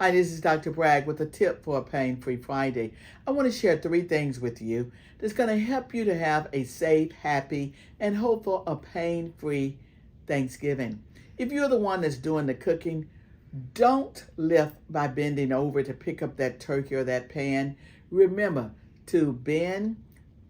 Hi, this is Dr. Bragg with a tip for a pain-free Friday. I want to share 3 things with you that's going to help you to have a safe, happy, and hopeful a pain-free Thanksgiving. If you're the one that's doing the cooking, don't lift by bending over to pick up that turkey or that pan. Remember to bend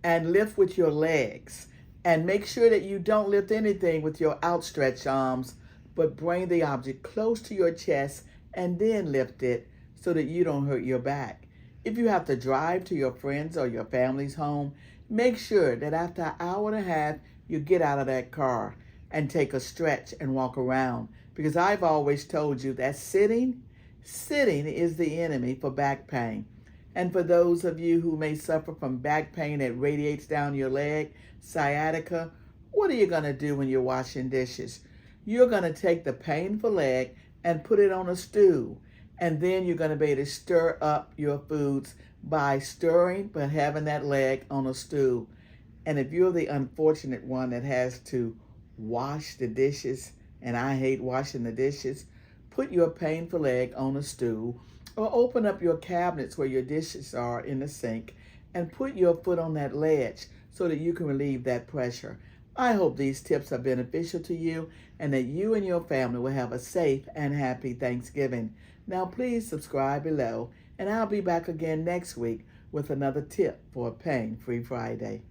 and lift with your legs. And make sure that you don't lift anything with your outstretched arms, but bring the object close to your chest and then lift it so that you don't hurt your back. If you have to drive to your friends or your family's home, make sure that after an hour and a half, you get out of that car and take a stretch and walk around. Because I've always told you that sitting is the enemy for back pain. And for those of you who may suffer from back pain that radiates down your leg, sciatica, what are you going to do when you're washing dishes? You're going to take the painful leg and put it on a stool. And then you're going to be able to stir up your foods by stirring but having that leg on a stool. And if you're the unfortunate one that has to wash the dishes, and I hate washing the dishes, put your painful leg on a stool or open up your cabinets where your dishes are in the sink and put your foot on that ledge so that you can relieve that pressure. I hope these tips are beneficial to you and that you and your family will have a safe and happy Thanksgiving. Now please subscribe below and I'll be back again next week with another tip for a pain-free Friday.